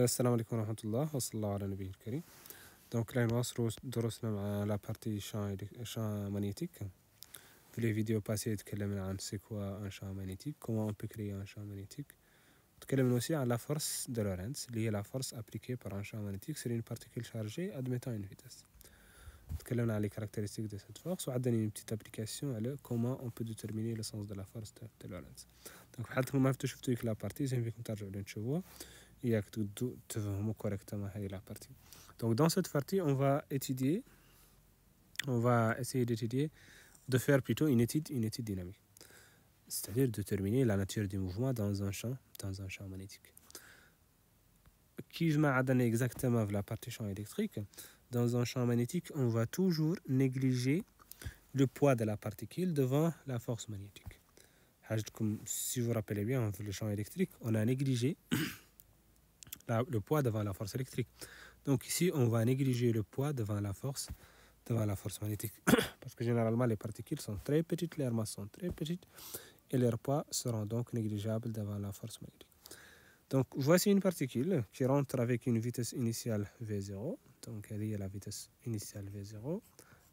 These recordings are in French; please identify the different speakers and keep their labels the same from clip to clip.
Speaker 1: السلام عليكم ورحمة الله وصلى الله على النبي الكريم. Donc là, nous درسنا la partie champ magnétique. Dans les vidéos passées, on a c'est quoi un champ magnétique, comment on peut créer un champ magnétique. On a aussi la force de Lorentz, liée à la force appliquée par un champ magnétique sur une particule chargée admettant une vitesse. On a les caractéristiques de cette force et on a une petite application à comment on peut déterminer le sens de la force de Lorentz. Donc, vous avez vu la partie, j'invite vous à voir. Et à correctement la partie. Donc dans cette partie, on va essayer d'étudier, de faire plutôt une étude dynamique. C'est-à-dire déterminer la nature du mouvement dans un champ magnétique. Qui je m'a donné exactement la partie champ électrique. Dans un champ magnétique, on va toujours négliger le poids de la particule devant la force magnétique. Si vous vous rappelez bien, le champ électrique, on a négligé le poids devant la force électrique. Donc ici, on va négliger le poids devant la force magnétique. Parce que généralement, les particules sont très petites, leurs masses sont très petites, et leurs poids seront donc négligeables devant la force magnétique. Donc voici une particule qui rentre avec une vitesse initiale V0. Donc elle est la vitesse initiale V0,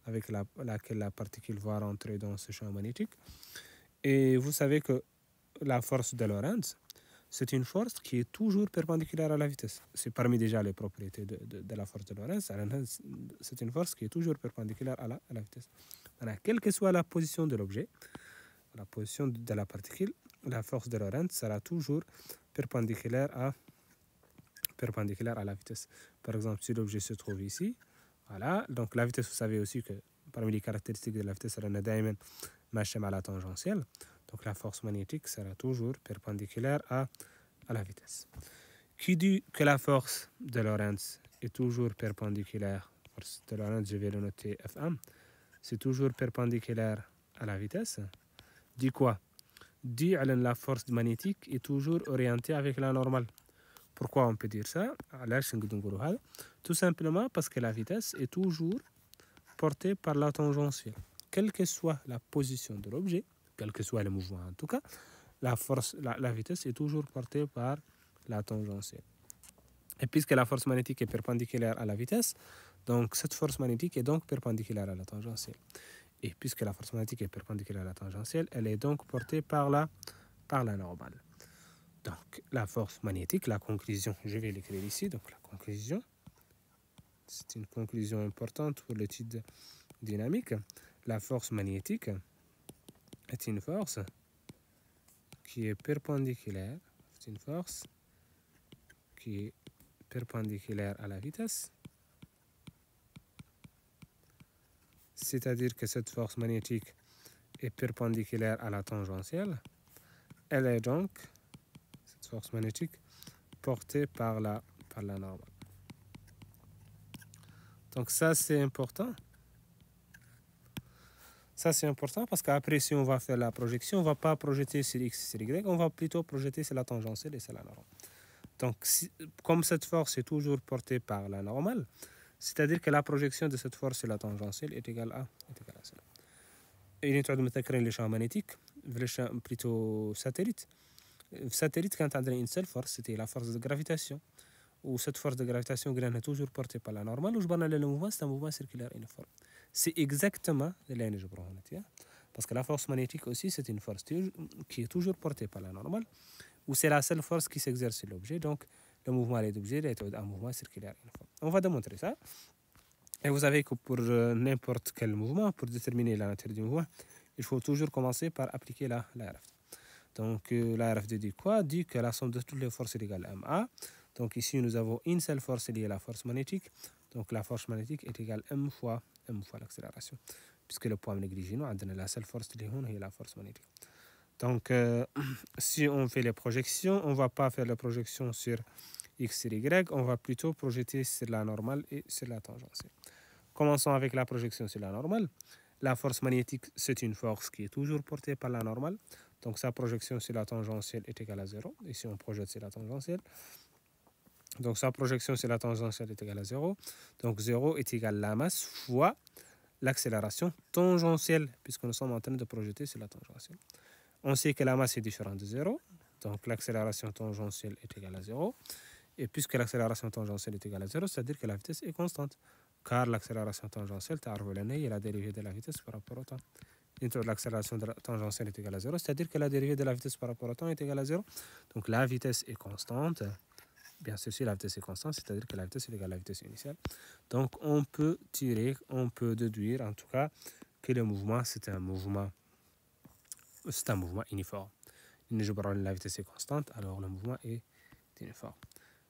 Speaker 1: avec laquelle la particule va rentrer dans ce champ magnétique. Et vous savez que la force de Lorentz, c'est une force qui est toujours perpendiculaire à la vitesse. C'est parmi déjà les propriétés de la force de Lorentz. C'est une force qui est toujours perpendiculaire à la vitesse. Alors, quelle que soit la position de l'objet, la position de la particule, la force de Lorentz sera toujours perpendiculaire à la vitesse. Par exemple, si l'objet se trouve ici, voilà, donc la vitesse, vous savez aussi que parmi les caractéristiques de la vitesse, elle est à la tangentielle. Donc la force magnétique sera toujours perpendiculaire à la vitesse. Qui dit que la force de Lorentz est toujours perpendiculaire, force de Lorentz, je vais le noter F1, c'est toujours perpendiculaire à la vitesse, dit quoi? Dit que la force magnétique est toujours orientée avec la normale. Pourquoi on peut dire ça? Tout simplement parce que la vitesse est toujours portée par la tangentielle. Quelle que soit la position de l'objet, quel que soit le mouvement en tout cas, la vitesse est toujours portée par la tangentielle. Et puisque la force magnétique est perpendiculaire à la vitesse, donc cette force magnétique est donc perpendiculaire à la tangentielle. Et puisque la force magnétique est perpendiculaire à la tangentielle, elle est donc portée par la normale. Donc la force magnétique, la conclusion, je vais l'écrire ici, donc la conclusion, c'est une conclusion importante pour l'étude dynamique. La force magnétique est une force qui est perpendiculaire, c'est une force qui est perpendiculaire à la vitesse, c'est-à-dire que cette force magnétique est perpendiculaire à la tangentielle. Elle est donc, cette force magnétique, portée par la normale. Donc ça, c'est important. Ça, c'est important parce qu'après, si on va faire la projection, on ne va pas projeter sur X et sur Y, on va plutôt projeter sur la tangentielle et sur la normale. Donc, comme cette force est toujours portée par la normale, c'est-à-dire que la projection de cette force sur la tangentielle est égale à 0. Et il y a les champs magnétiques, plutôt satellites. Le satellite, quand on a une seule force, c'était la force de gravitation. Où cette force de gravitation est toujours portée par la normale, où le mouvement, c'est un mouvement circulaire uniforme. C'est exactement ce que je veux. Parce que la force magnétique aussi, c'est une force qui est toujours portée par la normale, où c'est la seule force qui s'exerce sur l'objet. Donc, le mouvement est obligé d'être un mouvement circulaire uniforme. On va démontrer ça. Et vous savez que pour n'importe quel mouvement, pour déterminer la nature du mouvement, il faut toujours commencer par appliquer la RFD. Donc, la RFD dit quoi? Dit que la somme de toutes les forces est égale à MA. Donc ici, nous avons une seule force liée à la force magnétique. Donc la force magnétique est égale M fois l'accélération. Puisque le poids négligé, nous avons la seule force liée à la force magnétique. Donc si on fait les projections, on ne va pas faire les projections sur X et Y, on va plutôt projeter sur la normale et sur la tangentielle. Commençons avec la projection sur la normale. La force magnétique, c'est une force qui est toujours portée par la normale. Donc sa projection sur la tangentielle est égale à 0. Ici, on projette sur la tangentielle. Donc sa projection sur la tangentielle est égale à 0. Donc 0 est égal à la masse fois l'accélération tangentielle, puisque nous sommes en train de projeter sur la tangentielle. On sait que la masse est différente de 0. Donc l'accélération tangentielle est égale à 0. Et puisque l'accélération tangentielle est égale à 0, c'est-à-dire que la vitesse est constante. Car l'accélération tangentielle, est la dérivée de la vitesse par rapport au temps. L'accélération tangentielle est égale à 0, c'est-à-dire que la dérivée de la vitesse par rapport au temps est égale à 0. Donc la vitesse est constante. Bien sûr, si la vitesse est constante, c'est-à-dire que la vitesse est égale à la vitesse initiale. Donc on peut déduire en tout cas que le mouvement, c'est un mouvement uniforme. La vitesse est constante, alors le mouvement est uniforme.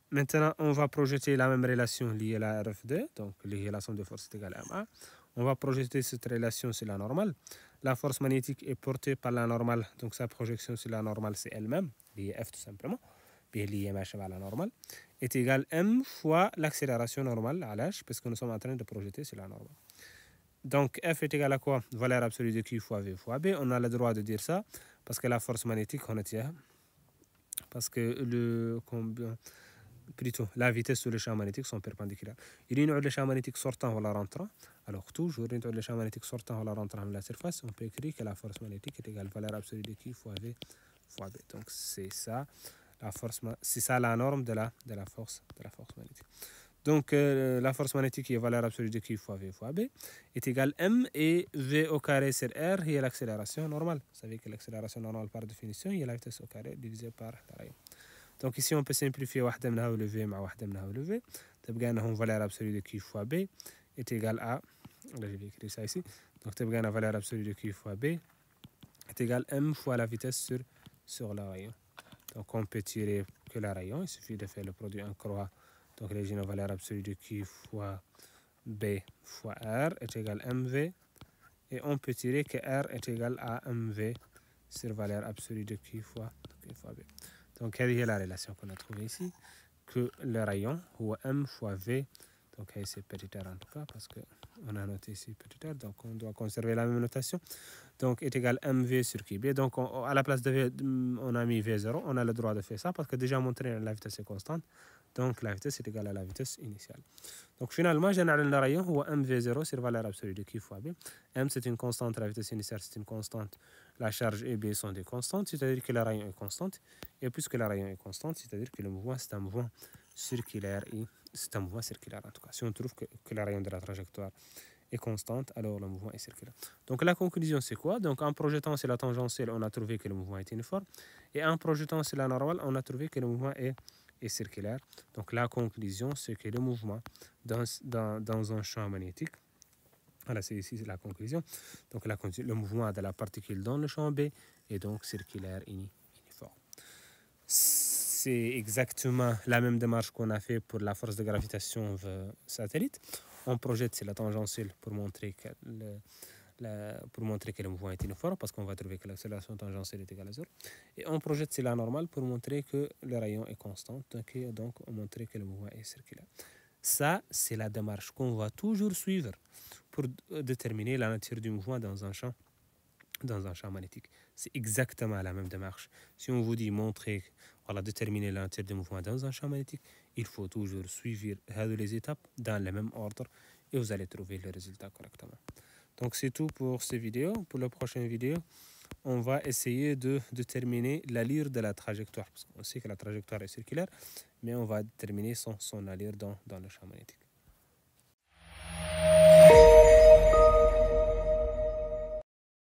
Speaker 1: Maintenant, on va projeter la même relation liée à la RF2, donc liée à la somme de force est égale à MA. On va projeter cette relation sur la normale. La force magnétique est portée par la normale, donc sa projection sur la normale, c'est elle-même, liée F tout simplement, bien liée à la normale, est égale M fois l'accélération normale à l'H, parce que nous sommes en train de projeter sur la normale. Donc F est égal à quoi? Valeur absolue de Q fois V fois B. On a le droit de dire ça, parce que la force magnétique, on est parce que la vitesse sur le champ magnétique sont perpendiculaires. Il y a le champ magnétique sortant ou la rentrant. Alors toujours, il y a le champ magnétique sortant ou la rentrant de la surface. On peut écrire que la force magnétique est égale à la valeur absolue de Q fois V fois B. Donc c'est ça la norme de la force magnétique. Donc la force magnétique est valeur absolue de Q fois V fois B est égale M et V au carré sur R et l'accélération normale. Vous savez que l'accélération normale par définition est la vitesse au carré divisée par la rayon. Donc ici on peut simplifier واحدة منها le V مع واحدة منها le V. تبقى لنا valeur absolue de Q fois B est égale à, je vais écrire ça ici. Donc تبقى لنا valeur absolue de Q fois B est égale M fois la vitesse sur le rayon. Donc on peut tirer que le rayon, il suffit de faire le produit en croix. Donc les la valeur absolue de Q fois B fois R est égale à MV. Et on peut tirer que R est égal à MV sur valeur absolue de Q fois B. Donc, quelle est la relation qu'on a trouvée ici? Que le rayon, ou M fois V, donc c'est petit r en tout cas, parce qu'on a noté ici petit r, donc on doit conserver la même notation. Donc, est égal à MV sur QB. Donc, à la place de V, on a mis V0. On a le droit de faire ça, parce que déjà montré la vitesse est constante. Donc, la vitesse est égale à la vitesse initiale. Donc, finalement, j'ai le rayon, ou MV0 sur valeur absolue de Q fois B. M, c'est une constante, la vitesse initiale, c'est une constante. La charge et B sont des constantes, c'est-à-dire que la rayon est constante. Et puisque la rayon est constante, c'est-à-dire que le mouvement, c'est un mouvement circulaire. C'est un mouvement circulaire, en tout cas. Si on trouve que la rayon de la trajectoire est constante, alors le mouvement est circulaire. Donc la conclusion, c'est quoi? Donc en projetant sur la tangentielle, on a trouvé que le mouvement est uniforme. Et en projetant sur la normale, on a trouvé que le mouvement est circulaire. Donc la conclusion, c'est que le mouvement dans un champ magnétique, voilà, c'est ici la conclusion. Donc le mouvement de la particule dans le champ B est donc circulaire uniforme. C'est exactement la même démarche qu'on a fait pour la force de gravitation satellite. On projette sur la tangentielle pour montrer que le mouvement est uniforme, parce qu'on va trouver que l'accélération tangentielle est égale à 0. Et on projette sur la normale pour montrer que le rayon est constant, donc on montrer que le mouvement est circulaire. Ça, c'est la démarche qu'on va toujours suivre pour déterminer la nature du mouvement dans un champ magnétique. C'est exactement la même démarche. Si on vous dit déterminer la nature du mouvement dans un champ magnétique, il faut toujours suivre les étapes dans le même ordre et vous allez trouver le résultat correctement. Donc c'est tout pour cette vidéo. Pour la prochaine vidéo, on va essayer de déterminer l'allure de la trajectoire. Parce qu'on sait que la trajectoire est circulaire, mais on va déterminer son allure dans le champ magnétique.